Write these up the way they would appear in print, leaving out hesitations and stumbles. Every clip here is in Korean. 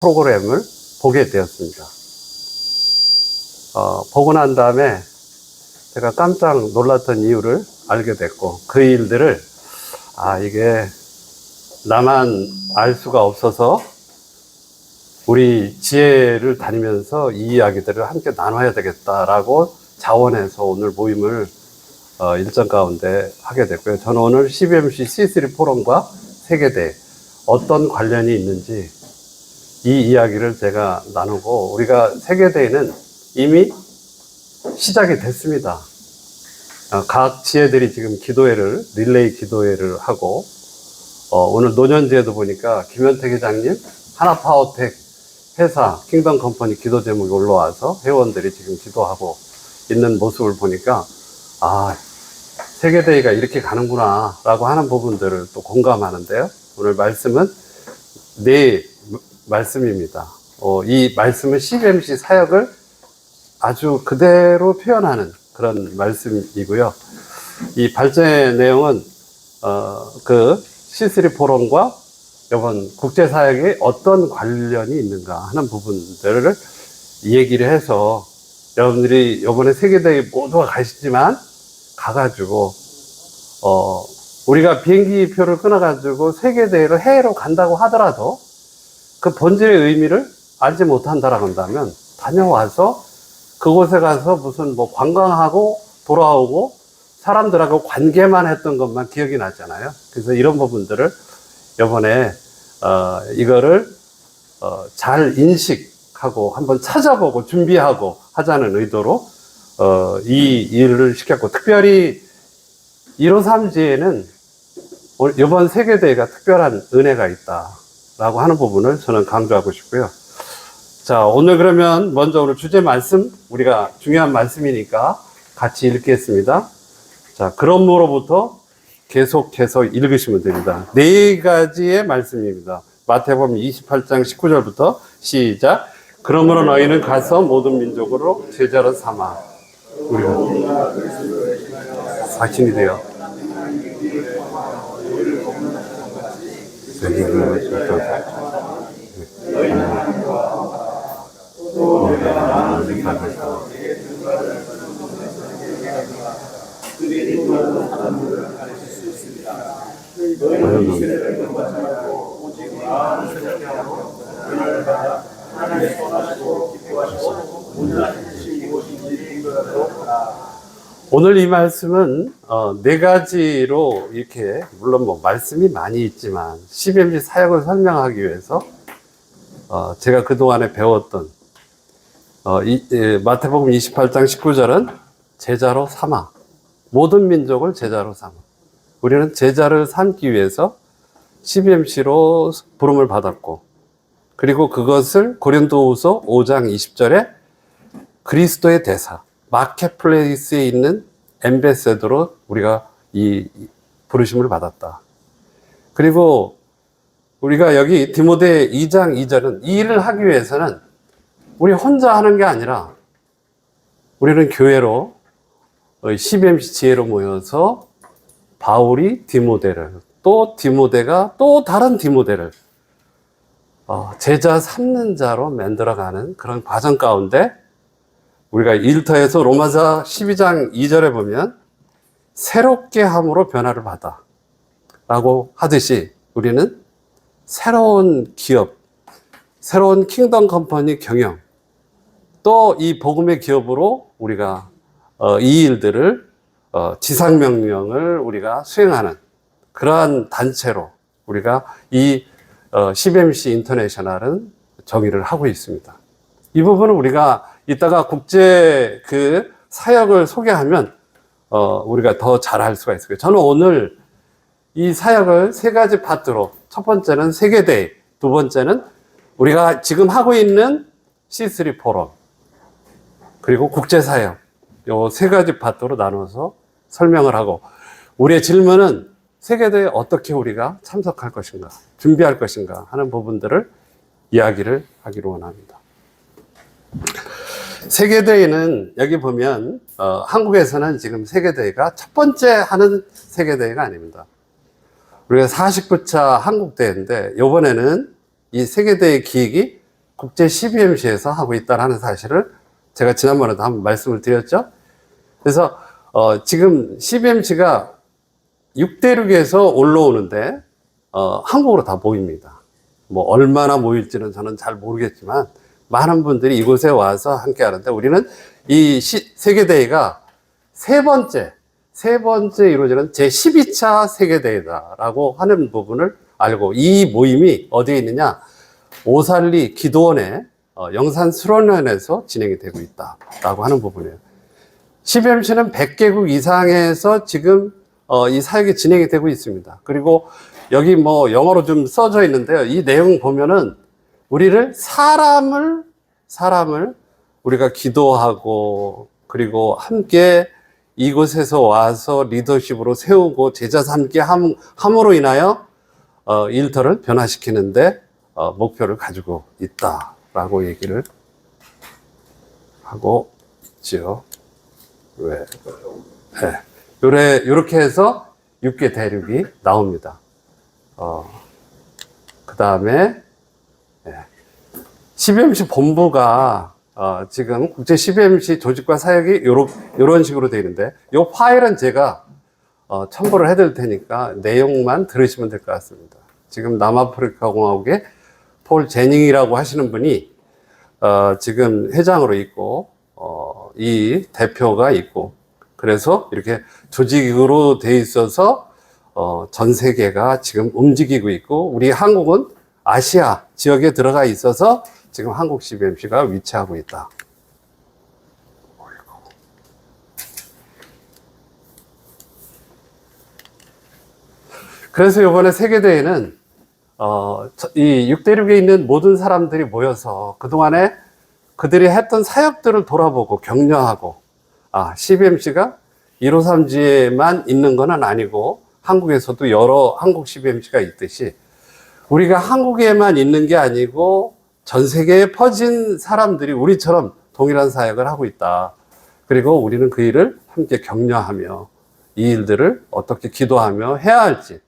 프로그램을 보게 되었습니다. 보고 난 다음에 제가 깜짝 놀랐던 이유를 알게 됐고, 그 일들을 이게 나만 알 수가 없어서 우리 지혜를 다니면서 이 이야기들을 함께 나눠야 되겠다라고 자원해서 오늘 모임을 일정 가운데 하게 됐고요. 저는 오늘 CBMC C3 포럼과 세계대 어떤 관련이 있는지 이 이야기를 제가 나누고, 우리가 세계대회는 이미 시작이 됐습니다. 각 지혜들이 지금 기도회를, 릴레이 기도회를 하고, 오늘 노년지에도 보니까 김현택 회장님, 하나파워텍 회사, 킹덤 컴퍼니 기도 제목이 올라와서 회원들이 지금 기도하고 있는 모습을 보니까, 세계대회가 이렇게 가는구나, 라고 하는 부분들을 또 공감하는데요. 오늘 말씀은 네 말씀입니다. 이 말씀은 CBMC 사역을 아주 그대로 표현하는 그런 말씀이고요. 이 발전의 내용은 그 C3 포럼과 이번 국제사역에 어떤 관련이 있는가 하는 부분들을 얘기를 해서, 여러분들이 이번에 세계대회 모두가 가시지만 가가지고 우리가 비행기 표를 끊어가지고 세계대회를 해외로 간다고 하더라도 그 본질의 의미를 알지 못한다라고 한다면, 다녀와서 그곳에 가서 무슨 관광하고 돌아오고 사람들하고 관계만 했던 것만 기억이 나잖아요. 그래서 이런 부분들을 이번에 이거를 잘 인식하고 한번 찾아보고 준비하고 하자는 의도로 이 일을 시켰고, 특별히 153지에는 이번 세계대회가 특별한 은혜가 있다라고 하는 부분을 저는 강조하고 싶고요. 자, 오늘 그러면 먼저 오늘 주제 말씀, 우리가 중요한 말씀이니까 같이 읽겠습니다. 자, 그러므로부터 계속해서 읽으시면 됩니다. 네 가지의 말씀입니다. 마태복음 28장 19절부터 시작. 그러므로 너희는 가서 모든 민족으로 제자로 삼아. 우리가 사신이 되어 오늘 이 말씀은 네 가지로 이렇게, 물론 말씀이 많이 있지만 CBMC 사역을 설명하기 위해서 제가 그동안에 배웠던 마태복음 28장 19절은 제자로 삼아, 모든 민족을 제자로 삼아. 우리는 제자를 삼기 위해서 CBMC로 부름을 받았고, 그리고 그것을 고린도후서 5장 20절에 그리스도의 대사, 마켓플레이스에 있는 엠베서더로 우리가 이 부르심을 받았다. 그리고 우리가 여기 디모데 2장 2절은 이 일을 하기 위해서는 우리 혼자 하는 게 아니라 우리는 교회로 CBMC 지혜로 모여서 바울이 디모데를, 또 디모데가 또 다른 디모데를 제자 삼는 자로 만들어가는 그런 과정 가운데, 우리가 일터에서 로마서 12장 2절에 보면 새롭게 함으로 변화를 받아 라고 하듯이, 우리는 새로운 기업, 새로운 킹덤 컴퍼니 경영, 또 이 복음의 기업으로 우리가 이 일들을 지상명령을 우리가 수행하는 그러한 단체로 우리가 이 CBMC 인터내셔널은 정의를 하고 있습니다. 이 부분은 우리가 이따가 국제 그 사역을 소개하면 우리가 더 잘할 수가 있을 거예요. 저는 오늘 이 사역을 세 가지 파트로, 첫 번째는 세계대회, 두 번째는 우리가 지금 하고 있는 C3 포럼, 그리고 국제사역, 요 세 가지 파트로 나눠서 설명을 하고, 우리의 질문은 세계대회에 어떻게 우리가 참석할 것인가, 준비할 것인가 하는 부분들을 이야기를 하기로 원합니다. 세계대회는 여기 보면 한국에서는 지금 세계대회가 첫 번째 하는 세계대회가 아닙니다. 우리가 49차 한국대회인데, 이번에는 이 세계대회 기획이 국제 CBMC에서 하고 있다는 사실을 제가 지난번에도 한번 말씀을 드렸죠. 그래서 지금 CBMC가 6대륙에서 올라오는데 한국으로 다 모입니다. 뭐 얼마나 모일지는 저는 잘 모르겠지만 많은 분들이 이곳에 와서 함께 하는데, 우리는 이 세계대회가 세 번째 이루어지는 제12차 세계대회다라고 하는 부분을 알고, 이 모임이 어디에 있느냐, 오살리 기도원의 영산 수련원에서 진행이 되고 있다라고 하는 부분이에요. CBMC는 100개국 이상에서 지금 이 사역이 진행이 되고 있습니다. 그리고 여기 뭐 영어로 좀 써져 있는데요. 이 내용 보면은 우리를 사람을 우리가 기도하고, 그리고 함께 이곳에서 와서 리더십으로 세우고 제자 삼게 함으로 인하여 일터를 변화시키는데 목표를 가지고 있다라고 얘기를 하고 있죠. 왜? 네. 요렇게 해서 6개 대륙이 나옵니다. 그 다음에 CBMC 본부가 지금 국제 CBMC 조직과 사역이 요런 식으로 되어 있는데, 요 파일은 제가 첨부를 해드릴 테니까 내용만 들으시면 될 것 같습니다. 지금 남아프리카 공화국의 폴 제닝이라고 하시는 분이 지금 회장으로 있고, 이 대표가 있고, 그래서 이렇게 조직으로 돼 있어서 전 세계가 지금 움직이고 있고, 우리 한국은 아시아 지역에 들어가 있어서 지금 한국 CBMC가 위치하고 있다. 그래서 이번에 세계대회는 이 6대륙에 있는 모든 사람들이 모여서 그동안에 그들이 했던 사역들을 돌아보고 격려하고, CBMC가 153지에만 있는 건 아니고 한국에서도 여러 한국 CBMC가 있듯이 우리가 한국에만 있는 게 아니고 전 세계에 퍼진 사람들이 우리처럼 동일한 사역을 하고 있다. 그리고 우리는 그 일을 함께 격려하며 이 일들을 어떻게 기도하며 해야 할지,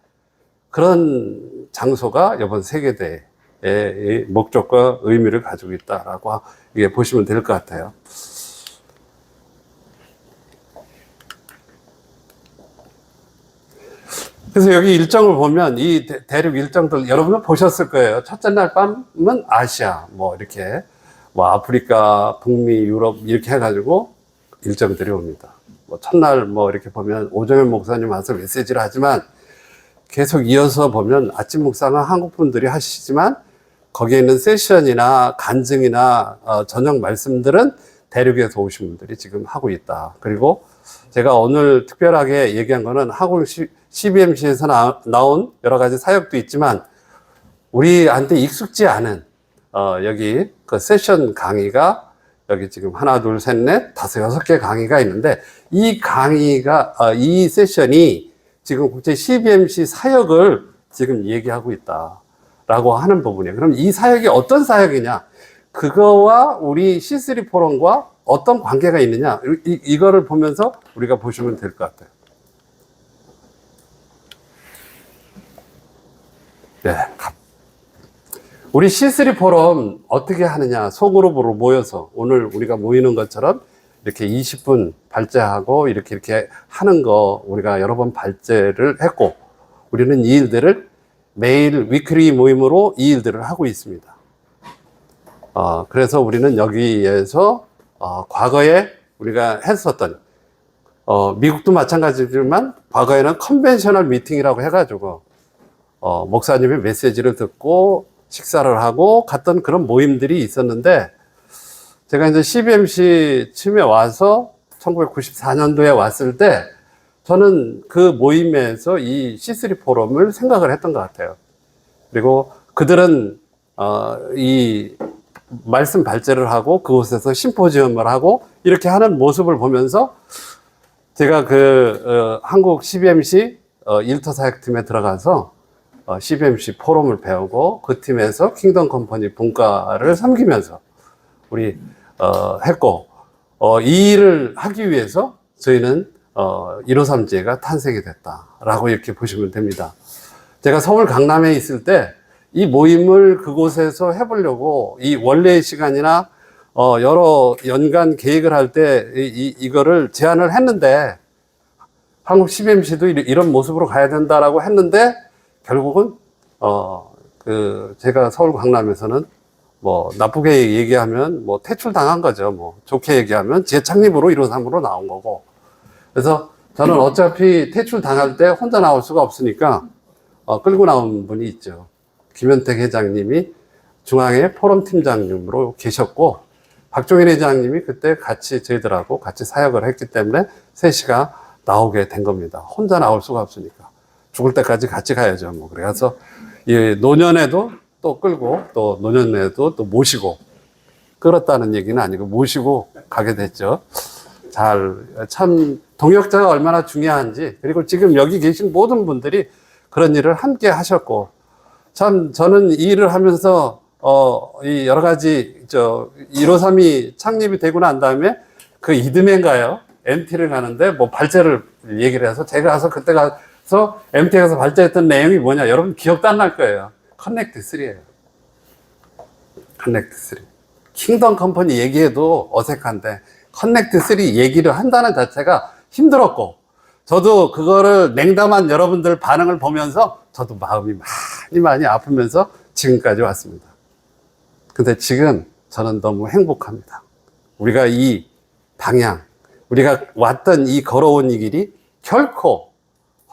그런 장소가 이번 세계대회의 목적과 의미를 가지고 있다라고 보시면 될 것 같아요. 그래서 여기 일정을 보면 이 대륙 일정들 여러분은 보셨을 거예요. 첫째 날 밤은 아시아, 뭐 이렇게 뭐 아프리카, 북미, 유럽 이렇게 해가지고 일정들이 옵니다. 뭐 첫날 뭐 이렇게 보면 오정현 목사님 와서 메시지를 하지만 계속 이어서 보면 아침 묵상은 한국 분들이 하시지만 거기에 있는 세션이나 간증이나 저녁 말씀들은 대륙에서 오신 분들이 지금 하고 있다. 그리고 제가 오늘 특별하게 얘기한 거는 한국 CBMC에서 나온 여러 가지 사역도 있지만 우리한테 익숙지 않은 여기 그 세션 강의가 여기 지금 하나, 둘, 셋, 넷, 다섯, 여섯 개 강의가 있는데, 이 강의가 이 세션이 지금 국제 CBMC 사역을 지금 얘기하고 있다라고 하는 부분이에요. 그럼 이 사역이 어떤 사역이냐? 그거와 우리 C3 포럼과 어떤 관계가 있느냐? 이거를 보면서 우리가 보시면 될 것 같아요. 네. 우리 C3 포럼 어떻게 하느냐? 소그룹으로 모여서 오늘 우리가 모이는 것처럼 이렇게 20분 발제하고 이렇게 하는 거 우리가 여러 번 발제를 했고, 우리는 이 일들을 매일 위클리 모임으로 이 일들을 하고 있습니다. 그래서 우리는 여기에서 과거에 우리가 했었던 미국도 마찬가지지만 과거에는 컨벤셔널 미팅이라고 해가지고 목사님의 메시지를 듣고 식사를 하고 갔던 그런 모임들이 있었는데, 제가 이제 CBMC 쯤에 와서 1994년도에 왔을 때 저는 그 모임에서 이 C3 포럼을 생각을 했던 것 같아요. 그리고 그들은 이 말씀 발제를 하고 그곳에서 심포지엄을 하고 이렇게 하는 모습을 보면서 제가 한국 CBMC 일터 사역팀에 들어가서 CBMC 포럼을 배우고 그 팀에서 킹덤 컴퍼니 분과를 섬기면서 우리 했고, 이 일을 하기 위해서 저희는 153지회가 탄생이 됐다라고 이렇게 보시면 됩니다. 제가 서울 강남에 있을 때 이 모임을 그곳에서 해보려고 이 원래의 시간이나 여러 연간 계획을 할 때 이거를 제안을 했는데 한국 CBMC도 이런 모습으로 가야 된다라고 했는데 결국은 제가 서울 강남에서는 뭐 나쁘게 얘기하면 뭐 퇴출당한 거죠. 뭐 좋게 얘기하면 재창립으로 153으로 나온 거고. 그래서 저는 어차피 퇴출당할 때 혼자 나올 수가 없으니까 끌고 나온 분이 있죠. 김현택 회장님이 중앙회 포럼 팀장님으로 계셨고, 박종인 회장님이 그때 같이 저희들하고 같이 사역을 했기 때문에 셋이가 나오게 된 겁니다. 혼자 나올 수가 없으니까. 죽을 때까지 같이 가야죠. 뭐. 그래서 이 노년에도 또 끌고 또 노년에도 또 모시고, 끌었다는 얘기는 아니고 모시고 가게 됐죠. 참 동역자가 얼마나 중요한지, 그리고 지금 여기 계신 모든 분들이 그런 일을 함께 하셨고, 참 저는 이 일을 하면서 이 여러 가지 1532 창립이 되고 난 다음에 그 이듬해인가요? MT를 가는데 뭐 발제를 얘기를 해서 제가 가서 그때 가서 MT에 가서 발제했던 내용이 뭐냐? 여러분 기억도 안 날 거예요. 커넥트 3예요. 커넥트 3. 킹덤 컴퍼니 얘기해도 어색한데 커넥트 3 얘기를 한다는 자체가 힘들었고, 저도 그거를 냉담한 여러분들 반응을 보면서 저도 마음이 많이 아프면서 지금까지 왔습니다. 근데 지금 저는 너무 행복합니다. 우리가 이 방향, 우리가 왔던 이 걸어온 이 길이 결코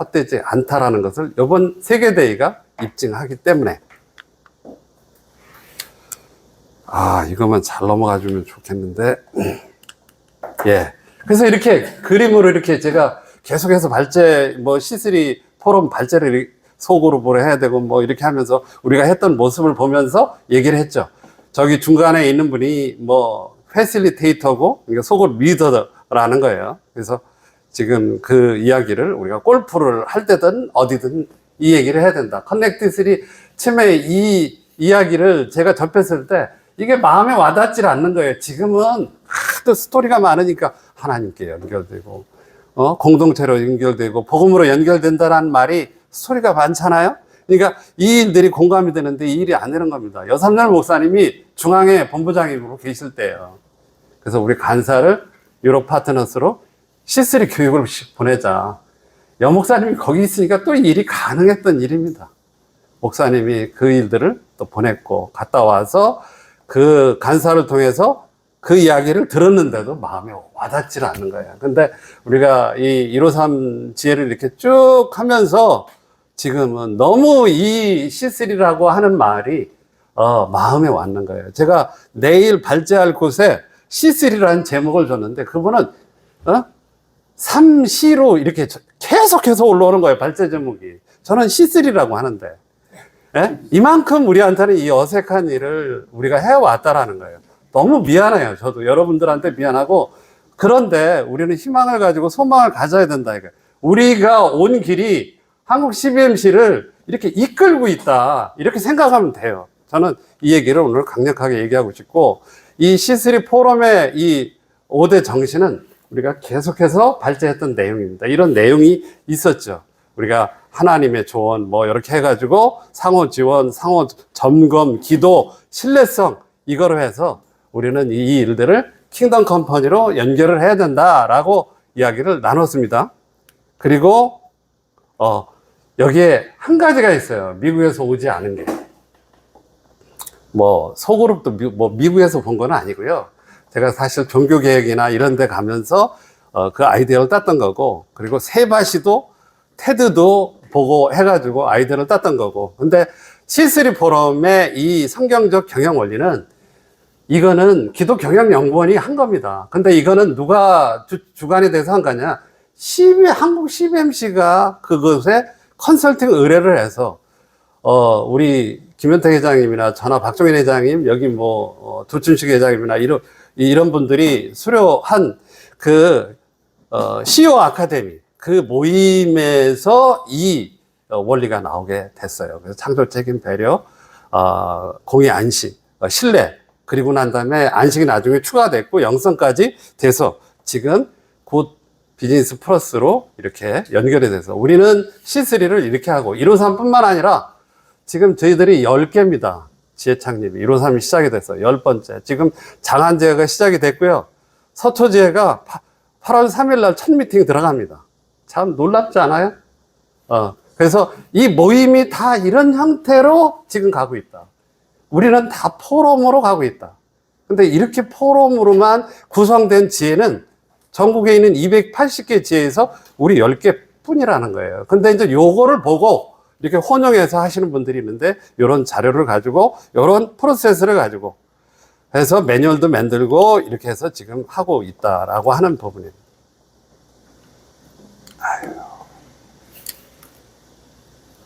헛되지 않다라는 것을 이번 세계대회가 입증하기 때문에, 이것만 잘 넘어가 주면 좋겠는데, 예. 그래서 이렇게 그림으로 이렇게 제가 계속해서 발제, 뭐 C3 포럼 발제를 소그룹으로 해야 되고 뭐 이렇게 하면서 우리가 했던 모습을 보면서 얘기를 했죠. 저기 중간에 있는 분이 뭐 패실리테이터고 소그룹 리더라는 거예요. 그래서 지금 그 이야기를 우리가 골프를 할 때든 어디든 이 얘기를 해야 된다. 커넥트 3 처음에 이 이야기를 제가 접했을 때 이게 마음에 와닿질 않는 거예요. 지금은 또 스토리가 많으니까 하나님께 연결되고 공동체로 연결되고 복음으로 연결된다는 말이 스토리가 많잖아요. 그러니까 이 일들이 공감이 되는데 이 일이 안 되는 겁니다. 여삼열 목사님이 중앙회 본부장님으로 계실 때예요. 그래서 우리 간사를 유럽 파트너스로 C3 교육을 보내자. 여 목사님이 거기 있으니까 또 일이 가능했던 일입니다. 목사님이 그 일들을 또 보냈고 갔다 와서 그 간사를 통해서 그 이야기를 들었는데도 마음에 와닿질 않는 거예요. 근데 우리가 이 153 지혜를 이렇게 쭉 하면서 지금은 너무 이 C3라고 하는 말이 마음에 왔는 거예요. 제가 내일 발제할 곳에 C3라는 제목을 줬는데 그분은 3C로 이렇게 계속해서 올라오는 거예요. 발제 제목이. 저는 C3라고 하는데 이만큼 우리한테는 이 어색한 일을 우리가 해왔다라는 거예요. 너무 미안해요. 저도 여러분들한테 미안하고, 그런데 우리는 희망을 가지고 소망을 가져야 된다 이거예요. 우리가 온 길이 한국 CBMC를 이렇게 이끌고 있다 이렇게 생각하면 돼요. 저는 이 얘기를 오늘 강력하게 얘기하고 싶고, 이 C3 포럼의 이 5대 정신은 우리가 계속해서 발제했던 내용입니다. 이런 내용이 있었죠. 우리가 하나님의 조언 뭐 이렇게 해가지고 상호 지원, 상호 점검, 기도, 신뢰성 이거로 해서 우리는 이 일들을 킹덤 컴퍼니로 연결을 해야 된다라고 이야기를 나눴습니다. 그리고 여기에 한 가지가 있어요. 미국에서 오지 않은 게. 뭐 소그룹도 미국에서 본 건 아니고요. 제가 사실 종교개혁이나 이런 데 가면서 그 아이디어를 땄던 거고, 그리고 세바시도 테드도 보고 해가지고 아이디어를 땄던 거고. 근데 C3 포럼의 이 성경적 경영 원리는 이거는 기독경영연구원이 한 겁니다. 근데 이거는 누가 주관이 돼서 한 거냐? 한국 CBMC가 그것에 컨설팅 의뢰를 해서 우리 김현택 회장님이나 저나 박종인 회장님, 여기 뭐 조춘식 회장님이나 이런 분들이 수료한 그 CEO 아카데미 그 모임에서 이 원리가 나오게 됐어요. 그래서 창조, 책임, 배려, 공의, 안식, 신뢰, 그리고 난 다음에 안식이 나중에 추가됐고 영성까지 돼서 지금 곧 비즈니스 플러스로 이렇게 연결이 돼서 우리는 C3를 이렇게 하고 153뿐만 아니라 지금 저희들이 10개입니다. 지혜 창립이 153이 시작이 됐어요. 10번째. 지금 장안지혜가 시작이 됐고요. 서초지혜가 8월 3일 날 첫 미팅 들어갑니다. 참 놀랍지 않아요? 그래서 이 모임이 다 이런 형태로 지금 가고 있다. 우리는 다 포럼으로 가고 있다. 근데 이렇게 포럼으로만 구성된 지혜는 전국에 있는 280개 지혜에서 우리 10개 뿐이라는 거예요. 근데 이제 요거를 보고 이렇게 혼용해서 하시는 분들이 있는데, 이런 자료를 가지고, 이런 프로세스를 가지고 해서 매뉴얼도 만들고 이렇게 해서 지금 하고 있다라고 하는 부분입니다. 아유.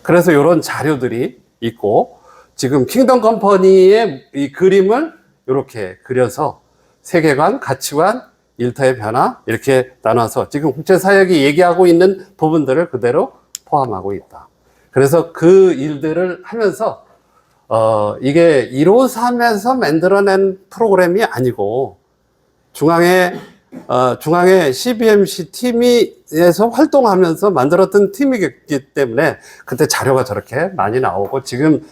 그래서 이런 자료들이 있고, 지금 킹덤 컴퍼니의 이 그림을 이렇게 그려서 세계관, 가치관, 일터의 변화 이렇게 나눠서 지금 국제사역이 얘기하고 있는 부분들을 그대로 포함하고 있다. 그래서 그 일들을 하면서 이게 153에서 만들어낸 프로그램이 아니고 중앙에 CBMC 팀에서 활동하면서 만들었던 팀이기 때문에 그때 자료가 저렇게 많이 나오고, 지금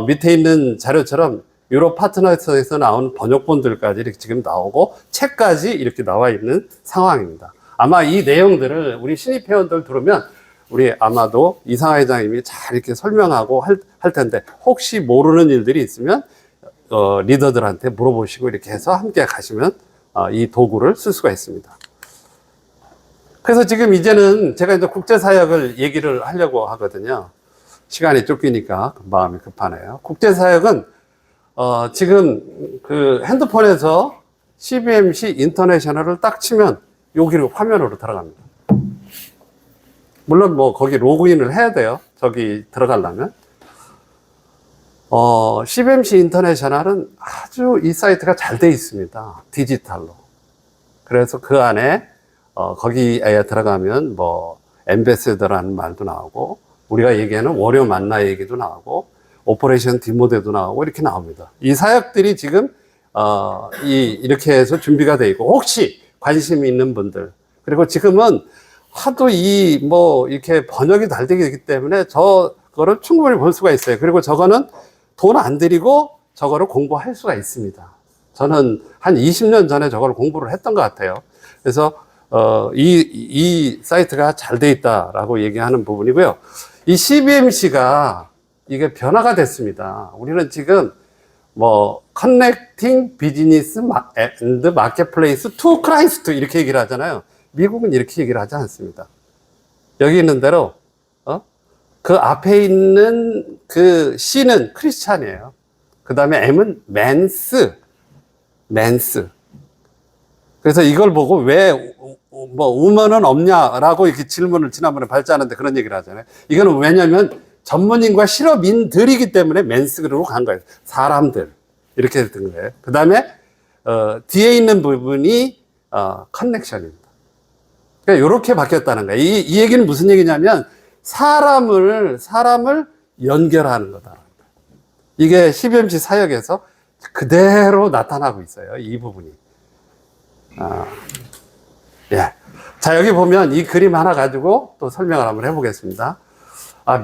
밑에 있는 자료처럼 유럽 파트너에서 나온 번역본들까지 이렇게 지금 나오고 책까지 이렇게 나와 있는 상황입니다. 아마 이 내용들을 우리 신입 회원들 들으면 우리 아마도 이상하 회장님이 잘 이렇게 설명하고 할 텐데, 혹시 모르는 일들이 있으면 리더들한테 물어보시고 이렇게 해서 함께 가시면 이 도구를 쓸 수가 있습니다. 그래서 지금 이제는 제가 이제 국제사역을 얘기를 하려고 하거든요. 시간이 쫓기니까 마음이 급하네요. 국제사역은 지금 그 핸드폰에서 CBMC 인터내셔널을 딱 치면 여기로 화면으로 들어갑니다. 물론 뭐 거기 로그인을 해야 돼요. 저기 들어가려면. CBMC 인터내셔널은 아주 이 사이트가 잘 돼 있습니다. 디지털로. 그래서 그 안에 거기에 들어가면 뭐 엠베서더라는 말도 나오고, 우리가 얘기하는 월요 만나 얘기도 나오고, 오퍼레이션 디모데도 나오고 이렇게 나옵니다. 이 사역들이 지금 이렇게 해서 준비가 되어 있고, 혹시 관심이 있는 분들, 그리고 지금은 하도 이렇게 번역이 잘 되기 때문에 저거를 충분히 볼 수가 있어요. 그리고 저거는 돈 안 들이고 저거를 공부할 수가 있습니다. 저는 한 20년 전에 저걸 공부를 했던 것 같아요. 그래서 이 사이트가 잘 돼 있다라고 얘기하는 부분이고요. 이 CBMC가 이게 변화가 됐습니다. 우리는 지금 Connecting Business and Marketplace to Christ 이렇게 얘기를 하잖아요. 미국은 이렇게 얘기를 하지 않습니다. 여기 있는 대로 그 앞에 있는 그 C는 크리스찬이에요. 그 다음에 M은 맨스. 그래서 이걸 보고 왜 우먼은 없냐라고 이렇게 질문을 지난번에 발제하는데 그런 얘기를 하잖아요. 이거는 왜냐면 전문인과 실업인들이기 때문에 맨스로 간 거예요. 사람들. 이렇게 된 거예요. 그 다음에 뒤에 있는 부분이 커넥션입니다. 그러니까 이렇게 바뀌었다는 거예요. 이 얘기는 무슨 얘기냐면 사람을 연결하는 거다. 이게 CBMC 사역에서 그대로 나타나고 있어요. 이 부분이. 예. 자, 여기 보면 이 그림 하나 가지고 또 설명을 한번 해보겠습니다.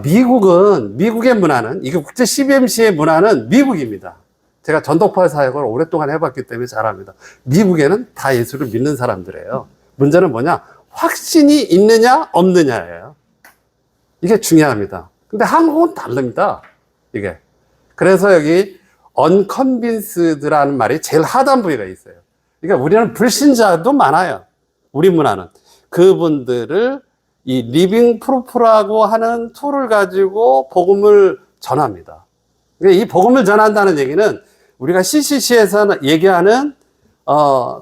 미국의 문화는, 이게 국제 CBMC의 문화는 미국입니다. 제가 전도파 사역을 오랫동안 해봤기 때문에 잘 압니다. 미국에는 다 예수를 믿는 사람들이에요. 문제는 뭐냐? 확신이 있느냐, 없느냐예요. 이게 중요합니다. 근데 한국은 다릅니다. 이게. 그래서 여기 unconvinced라는 말이 제일 하단 부위가 있어요. 그러니까 우리는 불신자도 많아요. 우리 문화는. 그분들을 이 리빙 프루프라고 하는 툴을 가지고 복음을 전합니다. 이 복음을 전한다는 얘기는 우리가 CCC에서 얘기하는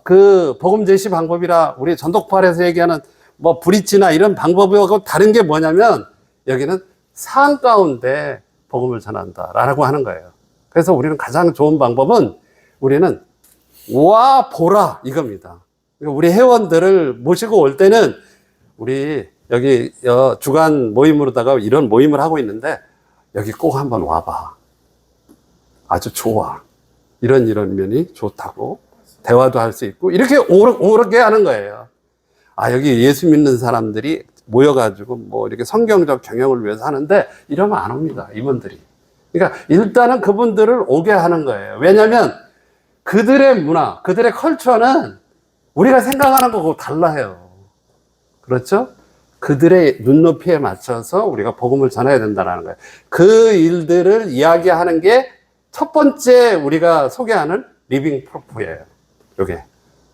그 복음 제시 방법이라 우리 전독파에서 얘기하는 브릿지나 이런 방법하고 다른 게 뭐냐면 여기는 상 가운데 복음을 전한다라고 하는 거예요. 그래서 우리는 가장 좋은 방법은 우리는 와 보라 이겁니다. 우리 회원들을 모시고 올 때는 우리 여기 주간 모임으로다가 이런 모임을 하고 있는데 여기 꼭 한번 와봐. 아주 좋아. 이런 면이 좋다고 대화도 할 수 있고 이렇게 오르게 하는 거예요. 여기 예수 믿는 사람들이 모여가지고 이렇게 성경적 경영을 위해서 하는데 이러면 안 옵니다. 이분들이. 그러니까 일단은 그분들을 오게 하는 거예요. 왜냐하면 그들의 문화, 그들의 컬처는 우리가 생각하는 거하고 달라요. 그렇죠? 그들의 눈높이에 맞춰서 우리가 복음을 전해야 된다는 거예요. 그 일들을 이야기하는 게 첫 번째 우리가 소개하는 리빙 프로프예요. 요게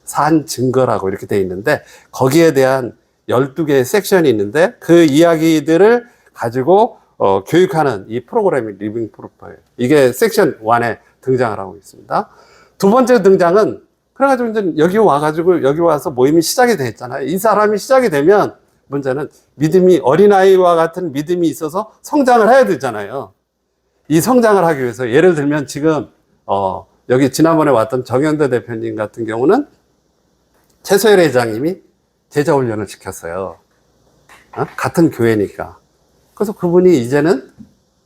산 증거라고 이렇게 돼 있는데 거기에 대한 12개의 섹션이 있는데 그 이야기들을 가지고 교육하는 이 프로그램이 리빙 프로프예요. 이게 섹션 1에 등장을 하고 있습니다. 두 번째 등장은 그래가지고 이제 여기 와가지고 여기 와서 모임이 시작이 됐잖아요. 이 사람이 시작이 되면 문제는 믿음이 어린아이와 같은 믿음이 있어서 성장을 해야 되잖아요. 이 성장을 하기 위해서 예를 들면 지금 여기 지난번에 왔던 정현대 대표님 같은 경우는 최소열 회장님이 제자 훈련을 시켰어요. 같은 교회니까. 그래서 그분이 이제는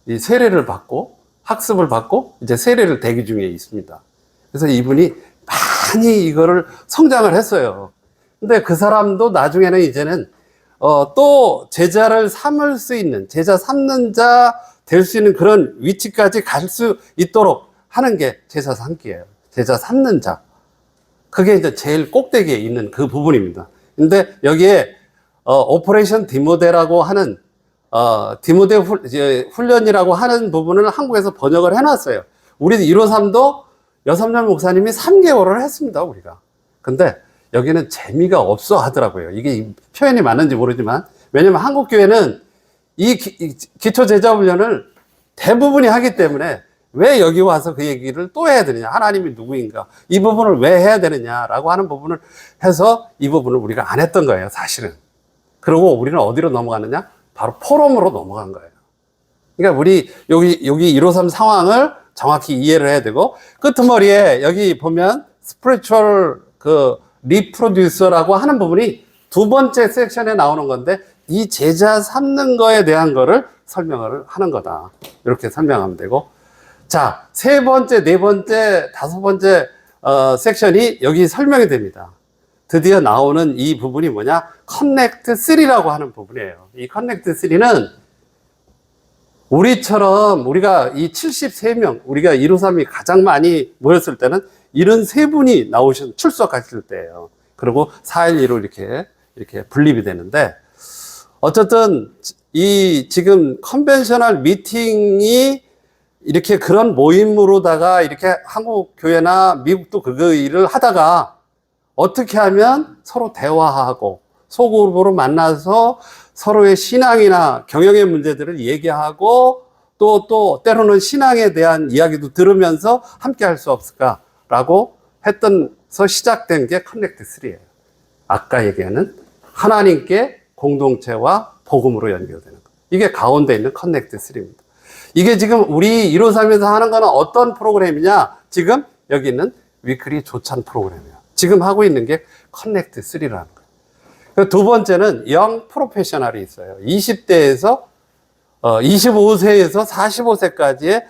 이 세례를 받고 학습을 받고 이제 세례를 대기 중에 있습니다. 그래서 이분이 많이 이거를 성장을 했어요. 근데 그 사람도 나중에는 이제는 또 제자를 삼을 수 있는, 제자 삼는 자 될 수 있는 그런 위치까지 갈 수 있도록 하는 게 제자 삼기예요. 제자 삼는 자. 그게 이제 제일 꼭대기에 있는 그 부분입니다. 근데 여기에 오퍼레이션 디모데라고 하는 디모데 훈련이라고 하는 부분을 한국에서 번역을 해놨어요. 우리 153도 여삼년 목사님이 3개월을 했습니다, 우리가. 근데 여기는 재미가 없어 하더라고요. 이게 표현이 맞는지 모르지만, 왜냐면 한국 교회는 이 기초 제자 훈련을 대부분이 하기 때문에 왜 여기 와서 그 얘기를 또 해야 되느냐, 하나님이 누구인가, 이 부분을 왜 해야 되느냐라고 하는 부분을 해서 이 부분을 우리가 안 했던 거예요, 사실은. 그리고 우리는 어디로 넘어가느냐? 바로 포럼으로 넘어간 거예요. 그러니까 우리 여기 153 상황을 정확히 이해를 해야 되고, 끄트머리에 여기 보면 스피리추얼 리프로듀서라고 하는 부분이 두 번째 섹션에 나오는 건데, 이 제자 삼는 거에 대한 거를 설명을 하는 거다. 이렇게 설명하면 되고, 자, 세 번째, 네 번째, 다섯 번째 섹션이 여기 설명이 됩니다. 드디어 나오는 이 부분이 뭐냐? 커넥트 3라고 하는 부분이에요. 이 커넥트 3는 우리처럼 우리가 이 73명, 우리가 153이 가장 많이 모였을 때는 73분이 출석하실 때예요. 그리고 412로 이렇게 분립이 되는데, 어쨌든 이 지금 컨벤셔널 미팅이 이렇게 그런 모임으로다가 이렇게 한국 교회나 미국도 그 일을 하다가 어떻게 하면 서로 대화하고 소그룹으로 만나서 서로의 신앙이나 경영의 문제들을 얘기하고 또 때로는 신앙에 대한 이야기도 들으면서 함께 할 수 없을까라고 했던서 시작된 게 커넥트 3예요. 아까 얘기하는 하나님께 공동체와 복음으로 연결되는 것. 이게 가운데 있는 커넥트 3입니다. 이게 지금 우리 153에서 하는 거는 어떤 프로그램이냐? 지금 여기 있는 위클리 조찬 프로그램이에요. 지금 하고 있는 게 커넥트 3라는 거예요. 두 번째는 영 프로페셔널이 있어요. 20대에서 25세에서 45세까지의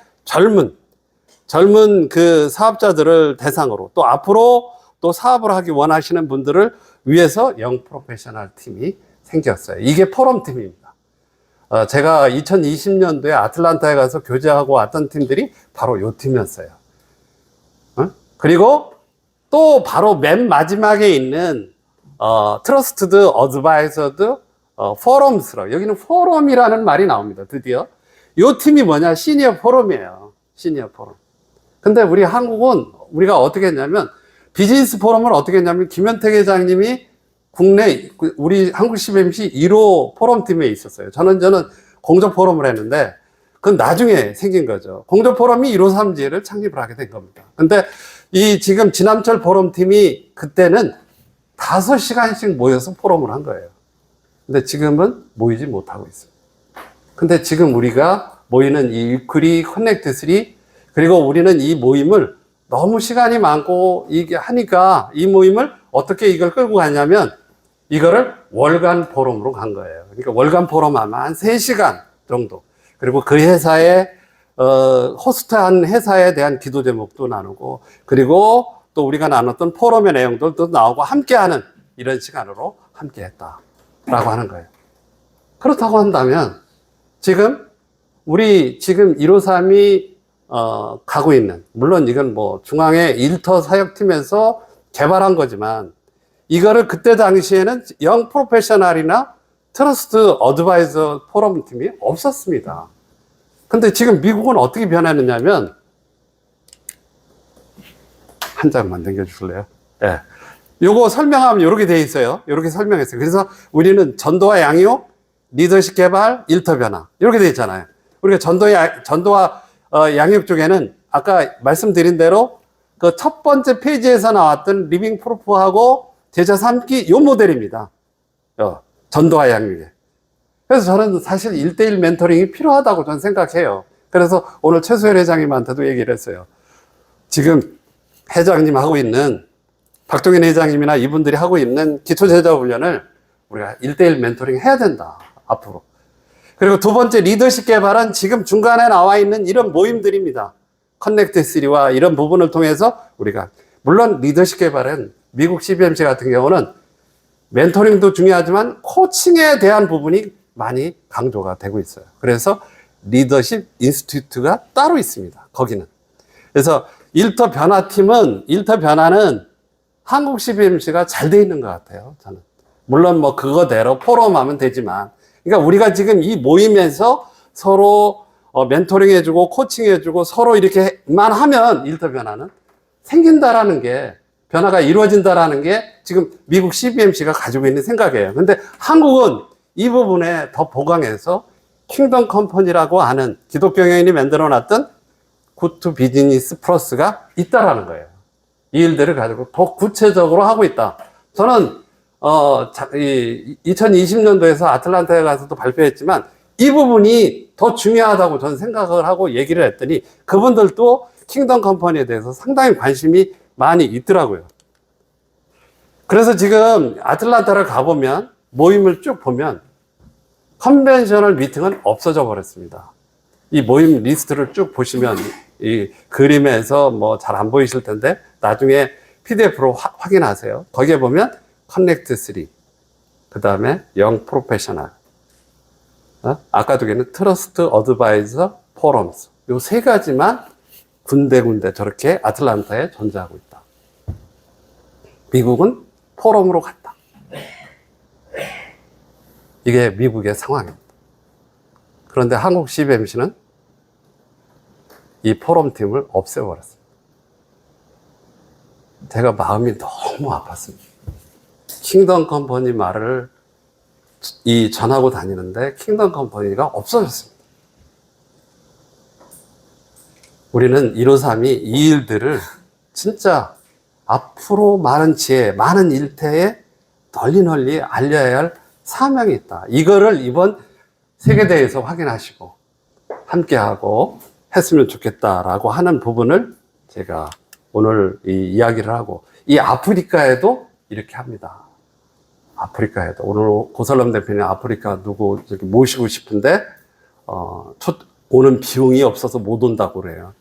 젊은 그 사업자들을 대상으로, 또 앞으로 또 사업을 하기 원하시는 분들을 위해서 영 프로페셔널 팀이 생겼어요. 이게 포럼 팀입니다. 제가 2020년도에 아틀란타에 가서 교제하고 왔던 팀들이 바로 이 팀이었어요. 그리고 또 바로 맨 마지막에 있는 트러스트드 어드바이저드 포럼스로, 여기는 포럼이라는 말이 나옵니다. 드디어 이 팀이 뭐냐? 시니어 포럼이에요. 시니어 포럼. 근데 우리 한국은 우리가 어떻게 했냐면, 비즈니스 포럼을 어떻게 했냐면, 김현택 회장님이 국내 우리 한국 CBMC 1호 포럼팀에 있었어요. 저는 공조 포럼을 했는데, 그건 나중에 생긴 거죠. 공조 포럼이 153지회를 창립을 하게 된 겁니다. 근데 이 지금 진암철 포럼팀이 그때는 5시간씩 모여서 포럼을 한 거예요. 근데 지금은 모이지 못하고 있어요. 근데 지금 우리가 모이는 이 위클리 커넥트 3, 그리고 우리는 이 모임을 너무 시간이 많고 이게 하니까 이 모임을 어떻게 이걸 끌고 가냐면, 이거를 월간 포럼으로 간 거예요. 그러니까 월간 포럼 하면 한 3시간 정도. 그리고 그 회사에, 호스트한 회사에 대한 기도 제목도 나누고, 그리고 또 우리가 나눴던 포럼의 내용들도 나오고 함께하는 이런 시간으로 함께 했다라고 하는 거예요. 그렇다고 한다면, 지금 우리 지금 153이 가고 있는, 물론 이건 뭐 중앙의 일터 사역팀에서 개발한 거지만, 이거를 그때 당시에는 영 프로페셔널이나 트러스트 어드바이저 포럼 팀이 없었습니다. 근데 지금 미국은 어떻게 변했느냐면, 한 장만 넘겨주실래요? 예. 요거 설명하면 이렇게 돼 있어요. 이렇게 설명했어요. 그래서 우리는 전도와 양육, 리더십 개발, 일터 변화. 이렇게 돼 있잖아요. 우리가 전도와 양육 쪽에는 아까 말씀드린 대로 그 첫 번째 페이지에서 나왔던 리빙 프루프하고 제자 삼기 요 모델입니다. 전도와 양육에. 그래서 저는 사실 1대1 멘토링이 필요하다고 저는 생각해요. 그래서 오늘 최수열 회장님한테도 얘기를 했어요. 지금 회장님 하고 있는 박동현 회장님이나 이분들이 하고 있는 기초제자 훈련을 우리가 1대1 멘토링 해야 된다, 앞으로. 그리고 두 번째 리더십 개발은 지금 중간에 나와 있는 이런 모임들입니다. 커넥트 3와 이런 부분을 통해서 우리가, 물론 리더십 개발은 미국 CBMC 같은 경우는 멘토링도 중요하지만 코칭에 대한 부분이 많이 강조가 되고 있어요. 그래서 리더십 인스티튜트가 따로 있습니다, 거기는. 그래서 일터 변화는 한국 CBMC가 잘 돼 있는 것 같아요, 저는. 물론 뭐 그거대로 포럼하면 되지만, 그러니까 우리가 지금 이 모임에서 서로 멘토링 해주고 코칭 해주고 서로 이렇게만 하면 일터 변화는 생긴다라는 게, 변화가 이루어진다라는 게 지금 미국 CBMC가 가지고 있는 생각이에요. 근데 한국은 이 부분에 더 보강해서 킹덤 컴퍼니라고 하는 기독경영인이 만들어 놨던 굿투 비즈니스 플러스가 있다라는 거예요. 이 일들을 가지고 더 구체적으로 하고 있다. 저는 2020년도에서 아틀란타에 가서도 발표했지만 이 부분이 더 중요하다고 저는 생각을 하고 얘기를 했더니 그분들도 킹덤 컴퍼니에 대해서 상당히 관심이 많이 있더라고요. 그래서 지금 아틀란타를 가보면 모임을 쭉 보면 컨벤셔널 미팅은 없어져 버렸습니다. 이 모임 리스트를 쭉 보시면 이 그림에서 뭐 잘 안 보이실 텐데 나중에 PDF로 확인하세요. 거기에 보면 커넥트 3, 그 다음에 영 프로페셔널, 아까 두 개는 트러스트 어드바이저 포럼스, 요 세 가지만 군데군데 저렇게 아틀란타에 존재하고 있다. 미국은 포럼으로 갔다. 이게 미국의 상황입니다. 그런데 한국 CBMC는 이 포럼 팀을 없애버렸습니다. 제가 마음이 너무 아팠습니다. 킹덤 컴퍼니 말을 전하고 다니는데 킹덤 컴퍼니가 없어졌습니다. 우리는 153이 이 일들을 진짜 앞으로 많은 지혜, 많은 일태에 널리 알려야 할 사명이 있다. 이거를 이번 세계대회에서 확인하시고 함께하고 했으면 좋겠다라고 하는 부분을 제가 오늘 이야기를 하고, 이 아프리카에도 이렇게 합니다. 아프리카에도. 오늘 고설람 대표님 아프리카 누구 이렇게 모시고 싶은데, 오는 비용이 없어서 못 온다고 그래요.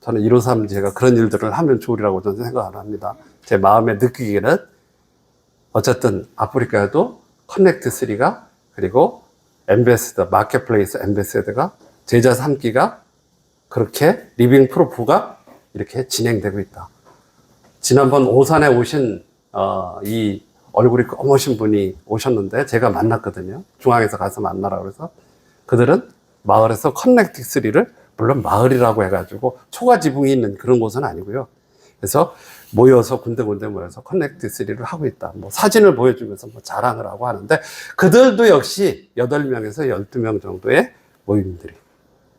저는 153 제가 그런 일들을 하면 좋으리라고 저는 생각을 합니다. 제 마음에 느끼기에는 어쨌든 아프리카에도 커넥트 3가, 그리고 엠베스더, 마켓플레이스 엠베스더가, 제자 삼기가, 그렇게 리빙 프루프가 이렇게 진행되고 있다. 지난번 오산에 오신 이 얼굴이 검으신 분이 오셨는데 제가 만났거든요. 중앙에서 가서 만나라고 그래서 그들은 마을에서 커넥트 3를, 물론 마을이라고 해가지고 초가 지붕이 있는 그런 곳은 아니고요. 그래서 모여서 군데군데 모여서 커넥트 3를 하고 있다. 뭐 사진을 보여주면서 뭐 자랑을 하고 하는데 그들도 역시 8명에서 12명 정도의 모임들이.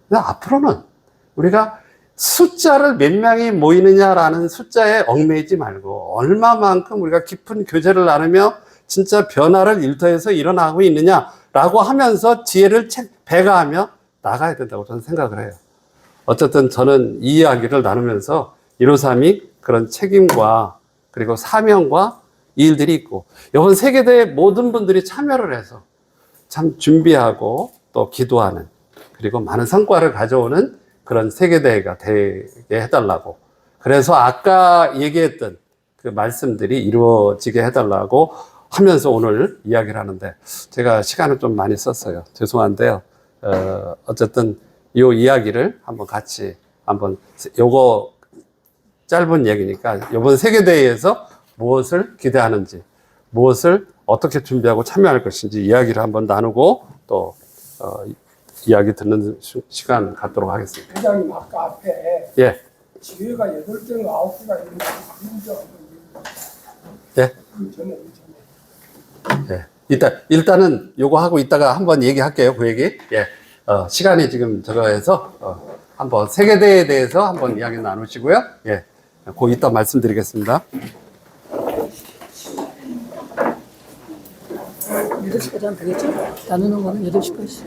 근데 앞으로는 우리가 숫자를 몇 명이 모이느냐라는 숫자에 얽매이지 말고 얼마만큼 우리가 깊은 교제를 나누며 진짜 변화를 일터에서 일어나고 있느냐라고 하면서 지혜를 배가하며 나가야 된다고 저는 생각을 해요. 어쨌든 저는 이 이야기를 나누면서 153이 그런 책임과 그리고 사명과 이 일들이 있고, 이번 세계대회 모든 분들이 참여를 해서 참 준비하고 또 기도하는, 그리고 많은 성과를 가져오는 그런 세계대회가 되게 해달라고, 그래서 아까 얘기했던 그 말씀들이 이루어지게 해달라고 하면서 오늘 이야기를 하는데, 제가 시간을 좀 많이 썼어요. 죄송한데요. 어쨌든 요 이야기를 한번 같이 한번 요거 짧은 얘기니까 이번 세계대회에서 무엇을 기대하는지, 무엇을 어떻게 준비하고 참여할 것인지 이야기를 한번 나누고 또 이야기 듣는 시간 갖도록 하겠습니다. 회장님 아까 앞에 예, 지회가 8개인가 9개가 있는데 예, 그 전에 예. 일단은 요거 하고 있다가 한번 얘기할게요. 그 얘기. 예. 시간이 지금 저거해서 한번 세계대회에 대해서 한번 이야기 나누시고요. 예. 그 이따 말씀드리겠습니다. 8시까지 하면 되겠죠? 나누는 거는 8시까지.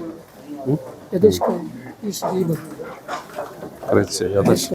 응? 8시까지 22분. 그렇지. 8시.